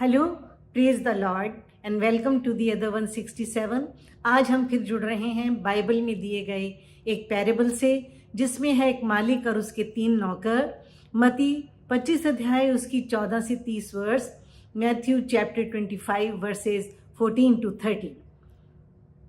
Hello, praise the lord and welcome to the other 167। आज हम फिर जुड़ रहे हैं बाइबल में दिए गए एक पैरेबल से, जिसमें है एक मालिक और उसके 3 नौकर। मती 25 अध्याय उसकी 14 से 30 verse, Matthew chapter 25 verses 14 to 30।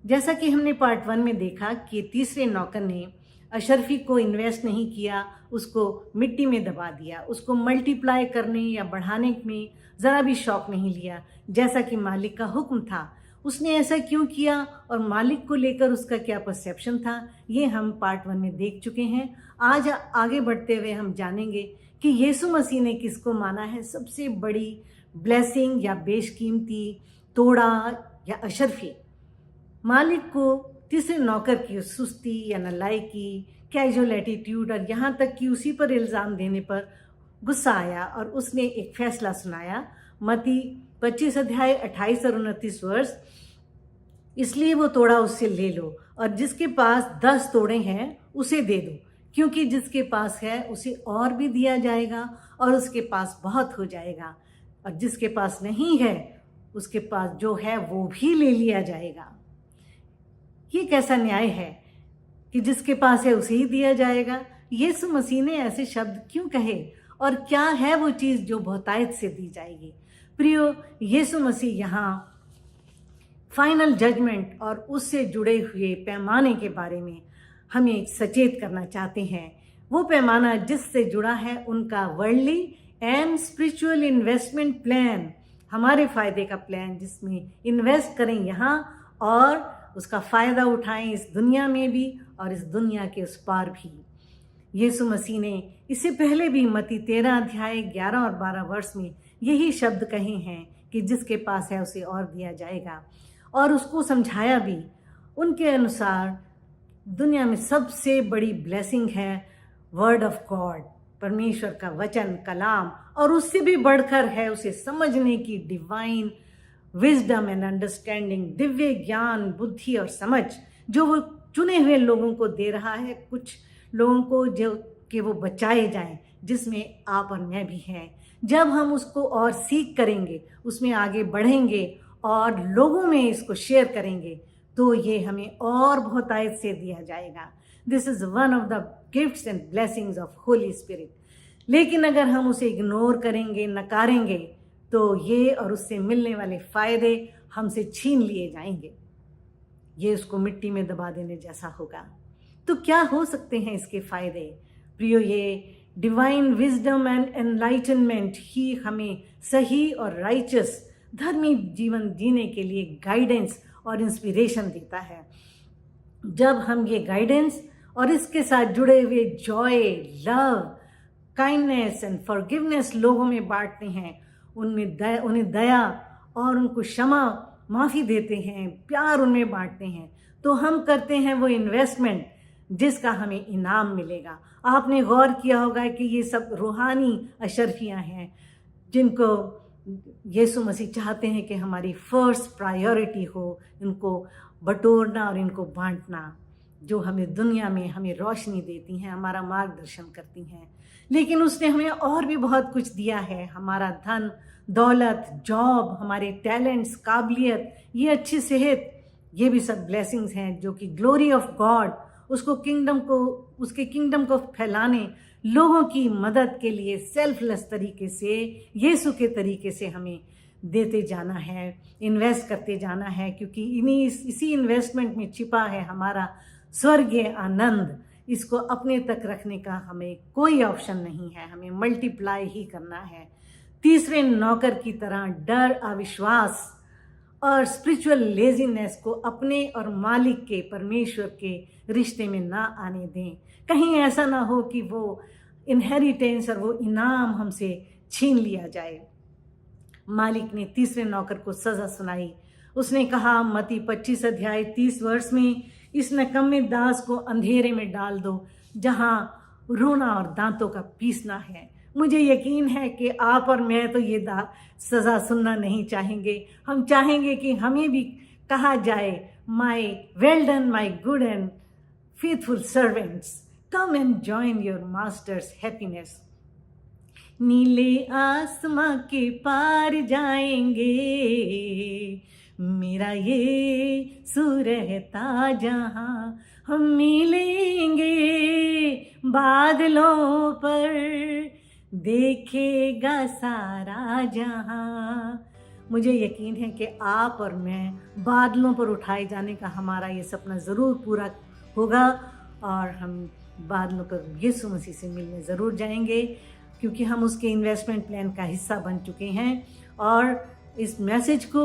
जैसा कि हमने पार्ट 1 में देखा कि तीसरे नौकर ने अशरफी को इन्वेस्ट नहीं किया, उसको मिट्टी में दबा दिया, उसको मल्टीप्लाई करने या बढ़ाने में ज़रा भी शौक नहीं लिया जैसा कि मालिक का हुक्म था। उसने ऐसा क्यों किया और मालिक को लेकर उसका क्या परसेप्शन था, ये हम पार्ट 1 में देख चुके हैं। आज आगे बढ़ते हुए हम जानेंगे कि यीशु मसीह ने किसको माना है सबसे बड़ी ब्लेसिंग या बेशकीमती तोड़ा या अशरफी। मालिक को तीसरे नौकर की सुस्ती या नालायकी, कैजुअल एटीट्यूड और यहाँ तक कि उसी पर इल्ज़ाम देने पर गुस्सा आया और उसने एक फैसला सुनाया। मती 25 अध्याय 28 और 29 वर्ष, इसलिए वो तोड़ा उससे ले लो और जिसके पास 10 तोड़े हैं उसे दे दो, क्योंकि जिसके पास है उसे और भी दिया जाएगा और उसके पास बहुत हो जाएगा, और जिसके पास नहीं है उसके पास जो है वो भी ले लिया जाएगा। ये कैसा न्याय है कि जिसके पास है उसे ही दिया जाएगा? यीशु मसीह ने ऐसे शब्द क्यों कहे और क्या है वो चीज़ जो बहुतायत से दी जाएगी? प्रियो, यीशु मसीह यहाँ फाइनल जजमेंट और उससे जुड़े हुए पैमाने के बारे में हमें सचेत करना चाहते हैं। वो पैमाना जिससे जुड़ा है उनका worldly and spiritual investment plan, हमारे फ़ायदे का प्लान, जिसमें इन्वेस्ट करें यहाँ और उसका फ़ायदा उठाएं इस दुनिया में भी और इस दुनिया के उस पार भी। यीशु मसीह ने इससे पहले भी मती 13 अध्याय 11 और 12 वर्ष में यही शब्द कहे हैं कि जिसके पास है उसे और दिया जाएगा, और उसको समझाया भी। उनके अनुसार दुनिया में सबसे बड़ी ब्लेसिंग है वर्ड ऑफ गॉड, परमेश्वर का वचन, कलाम, और उससे भी बढ़कर है उसे समझने की divine wisdom and understanding, Divya ज्ञान, बुद्धि और समझ, जो वो चुने हुए लोगों को दे रहा है, कुछ लोगों को जो कि वो बचाए जाएं, जिसमें आप और मैं भी हैं। जब हम उसको और सीख करेंगे, उसमें आगे बढ़ेंगे और लोगों में इसको शेयर करेंगे, तो ये हमें और बहुतायत से दिया जाएगा। This is one of the gifts and blessings of Holi spirit. लेकिन अगर हम उसे इग्नोर करेंगे, नकारेंगे, तो ये और उससे मिलने वाले फ़ायदे हमसे छीन लिए जाएंगे। ये उसको मिट्टी में दबा देने जैसा होगा। तो क्या हो सकते हैं इसके फ़ायदे? प्रियो, ये डिवाइन विजडम एंड एनलाइटनमेंट ही हमें सही और राइचस धर्मी जीवन जीने के लिए गाइडेंस और इंस्पिरेशन देता है। जब हम ये गाइडेंस और इसके साथ जुड़े हुए Joy, love, kindness and forgiveness लोगों में बांटते हैं, उन्हें दया और उनको क्षमा, माफ़ी देते हैं, प्यार उनमें बांटते हैं, तो हम करते हैं वो इन्वेस्टमेंट जिसका हमें इनाम मिलेगा। आपने गौर किया होगा कि ये सब रूहानी अशरफियाँ हैं जिनको यीशु मसीह चाहते हैं कि हमारी फर्स्ट प्रायोरिटी हो, इनको बटोरना और इनको बांटना, जो हमें दुनिया में हमें रोशनी देती हैं, हमारा मार्गदर्शन करती हैं। लेकिन उसने हमें और भी बहुत कुछ दिया है, हमारा धन दौलत, जॉब, हमारे टैलेंट्स, काबिलियत, ये अच्छी सेहत, ये भी सब ब्लेसिंग्स हैं जो कि ग्लोरी ऑफ गॉड, उसके किंगडम को फैलाने, लोगों की मदद के लिए सेल्फलेस तरीके से, यीशु के तरीके से हमें देते जाना है, इन्वेस्ट करते जाना है, क्योंकि इसी इन्वेस्टमेंट में छिपा है हमारा स्वर्गीय आनंद। इसको अपने तक रखने का हमें कोई ऑप्शन नहीं है, हमें मल्टीप्लाई ही करना है। तीसरे नौकर की तरह डर, अविश्वास और स्पिरिचुअल लेजीनेस को अपने और मालिक के, परमेश्वर के रिश्ते में ना आने दें। कहीं ऐसा ना हो कि वो इनहेरिटेंस और वो इनाम हमसे छीन लिया जाए। मालिक ने तीसरे नौकर को सज़ा सुनाई। उसने कहा मती 25 अध्याय 30 वर्ष में, इस नकम्मे दास को अंधेरे में डाल दो जहाँ रोना और दांतों का पीसना है। मुझे यकीन है कि आप और मैं तो ये सज़ा सुनना नहीं चाहेंगे। हम चाहेंगे कि हमें भी कहा जाए, माई well done my good and faithful servants, come and join your masters happiness. नीले आसमां के पार जाएंगे, मेरा ये रहता जहां हम मिलेंगे, बादलों पर देखेगा सारा जहां। मुझे यकीन है कि आप और मैं बादलों पर उठाए जाने का हमारा ये सपना ज़रूर पूरा होगा और हम बादलों पर यीशु मसीह से मिलने ज़रूर जाएंगे, क्योंकि हम उसके इन्वेस्टमेंट प्लान का हिस्सा बन चुके हैं। और इस मैसेज को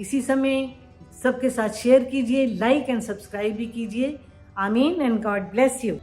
इसी समय सबके साथ शेयर कीजिए, लाइक एंड सब्सक्राइब भी कीजिए। आमीन एंड गॉड ब्लेस यू।